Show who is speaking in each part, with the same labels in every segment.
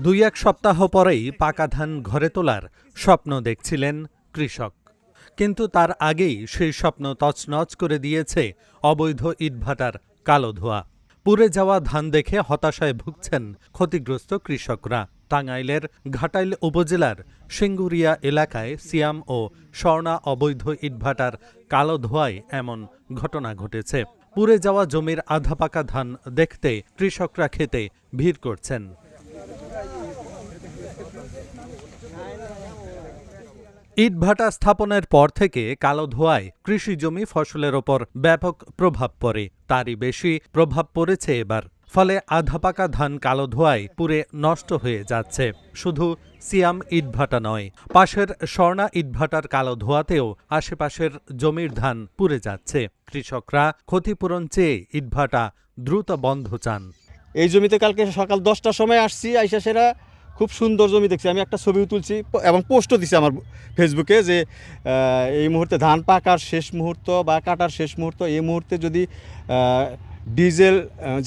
Speaker 1: 2-1 সপ্তাহ পরেই পাকা ধান ঘরে তোলার স্বপ্ন দেখছিলেন কৃষক, কিন্তু তার আগেই সেই স্বপ্ন তছনছ করে দিয়েছে অবৈধ ইটভাটার কালো ধোঁয়া। পুড়ে যাওয়া ধান দেখে হতাশায় ভুগছেন ক্ষতিগ্রস্ত কৃষকরা। টাঙ্গাইলের ঘাটাইল উপজেলার সিঙ্গুরিয়া এলাকায় সিয়াম ও স্বর্ণা অবৈধ ইটভাটার কালো ধোঁয়ায় এমন ঘটনা ঘটেছে। পুড়ে যাওয়া জমির আধা পাকা ধান দেখতে কৃষকরা খেতে ভিড় করছেন। ইটভাটা স্থাপনের পর থেকে কালো ধোঁয়ায় কৃষি জমি ফসলের ওপর ব্যাপক প্রভাব পড়ে। তারই বেশি প্রভাব পড়েছে এবার। ফলে আধা পাকা ধান কালো ধোঁয়ায় পুড়ে নষ্ট হয়ে যাচ্ছে। শুধু সিয়াম ইটভাটা নয়, পাশের স্বর্ণা ইটভাটার কালো ধোঁয়াতেও আশেপাশের জমির ধান পুড়ে যাচ্ছে। কৃষকরা ক্ষতিপূরণ চেয়ে ইটভাটা দ্রুত বন্ধ চান।
Speaker 2: এই জমিতে কালকে সকাল 10টার সময় আসছি, আইসা সেরা খুব সুন্দর জমি দেখছি। আমি একটা ছবিও তুলছি এবং পোস্টও দিছি আমার ফেসবুকে যে এই মুহূর্তে ধান পাকার শেষ মুহূর্ত বা কাটার শেষ মুহূর্ত। এই মুহূর্তে যদি ডিজেল,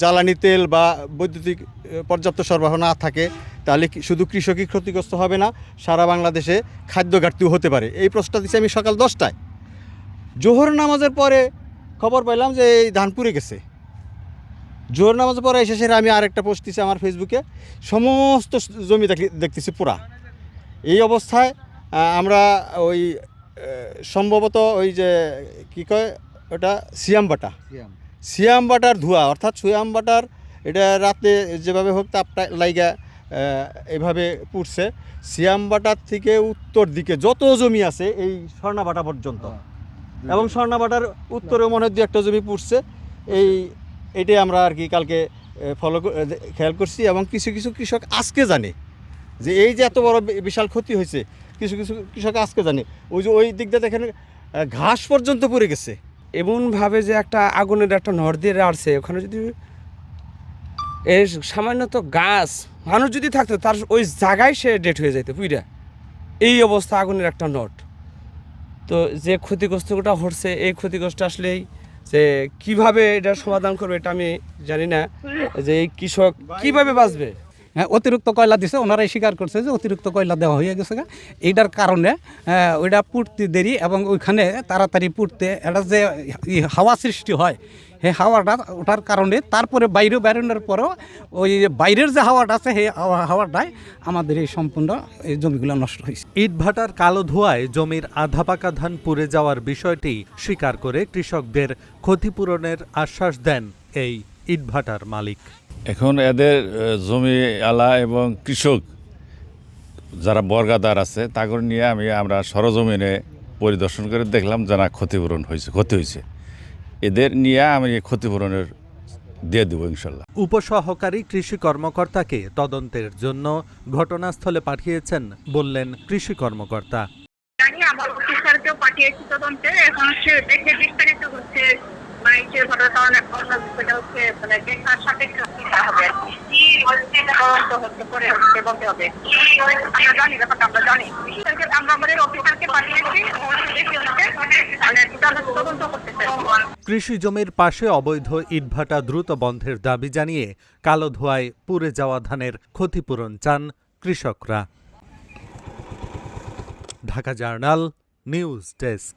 Speaker 2: জ্বালানি তেল বা বৈদ্যুতিক পর্যাপ্ত সরবরাহ না থাকে তাহলে শুধু কৃষকই ক্ষতিগ্রস্ত হবে না, সারা বাংলাদেশে খাদ্য ঘাটতিও হতে পারে। এই প্রশ্নটা দিচ্ছি আমি সকাল 10টায়। জোহর নামাজের পরে খবর পাইলাম যে এই ধান পুড়ে গেছে। জোহর নামাজের পরে এসে সেরা আমি আরেকটা পোস্ট দিচ্ছি আমার ফেসবুকে, সমস্ত জমি দেখতেছি পুরা। এই অবস্থায় আমরা ওই সম্ভবত ওই যে কী কয় ওটা সিয়াম বাটার ধোঁয়া, অর্থাৎ সিয়াম বাটার এটা রাতে যেভাবে হোক তাপটা লাইগা এভাবে পুড়ছে। সিয়াম বাটার থেকে উত্তর দিকে যত জমি আছে এই স্বর্ণাবাটা পর্যন্ত, এবং স্বর্ণাবাটার উত্তরেও মনে হয় 2-1টা জমি পুড়ছে। এটাই আমরা আর কি কালকে খেয়াল করছি। এবং কিছু কিছু কৃষক আজকে জানে যে এই যে এত বড় বিশাল ক্ষতি হয়েছে, কিছু কিছু কৃষক আজকে জানে। ওই দিকটা দেখেন ঘাস পর্যন্ত পড়ে গেছে।
Speaker 3: এমনভাবে যে একটা আগুনের একটা নড় দিয়ে আসছে, ওখানে যদি এর সামান্যত গাছ মানুষ যদি থাকতো তার ওই জায়গায় সে ডেট হয়ে যেত পুইরা। এই অবস্থা আগুনের একটা নট। তো যে ক্ষতিগ্রস্তটা হচ্ছে, এই ক্ষতিগ্রস্ত আসলেই যে কিভাবে এটার সমাধান করবে এটা আমি জানি না, যে এই কৃষক কিভাবে বাঁচবে।
Speaker 4: অতিরিক্ত কয়লা দিছে, ওনারাই স্বীকার করছে যে অতিরিক্ত কয়লা দেওয়া হয়ে গেছে। এইটার কারণে ওইটা পুড়তে দেরি এবং ওইখানে তাড়াতাড়ি পুড়তে এটা যে হাওয়া সৃষ্টি হয়, সেই হাওয়াটা ওঠার কারণে তারপরে বাইরে বেরোনোর পরও ওই বাইরের যে হাওয়াটা আছে সেই হাওয়াটাই আমাদের এই সম্পূর্ণ এই জমিগুলো নষ্ট হয়েছে।
Speaker 1: ইটভাটার কালো ধোঁয়ায় জমির আধা পাকা ধান পুড়ে যাওয়ার বিষয়টি স্বীকার করে কৃষকদের ক্ষতিপূরণের আশ্বাস দেন এই ইটভাটার মালিক।
Speaker 5: এখন এদের জমি আলা এবং কৃষক যারা বর্গাদার আছে তাদের নিয়ে আমরা সরজমিনে পরিদর্শন করে দেখলাম যারা ক্ষতিপূরণ ক্ষতি হয়েছে, এদের নিয়ে আমি ক্ষতিপূরণের দিয়ে দেবো ইনশাল্লাহ।
Speaker 1: উপসহকারী কৃষি কর্মকর্তাকে তদন্তের জন্য ঘটনাস্থলে পাঠিয়েছেন বললেন কৃষি কর্মকর্তা।
Speaker 6: আমার অফিসারকেও পাঠিয়েছি তদন্তে, এখন সে দেখে বিস্তারিত হচ্ছে
Speaker 1: কৃষি জমির পাশে অবৈধ ইটভাটা দ্রুত বন্ধের দাবি জানিয়ে কালো ধোঁয়ায় পুড়ে যাওয়া ধানের ক্ষতিপূরণ চান কৃষকরা। Dhaka journal news desk.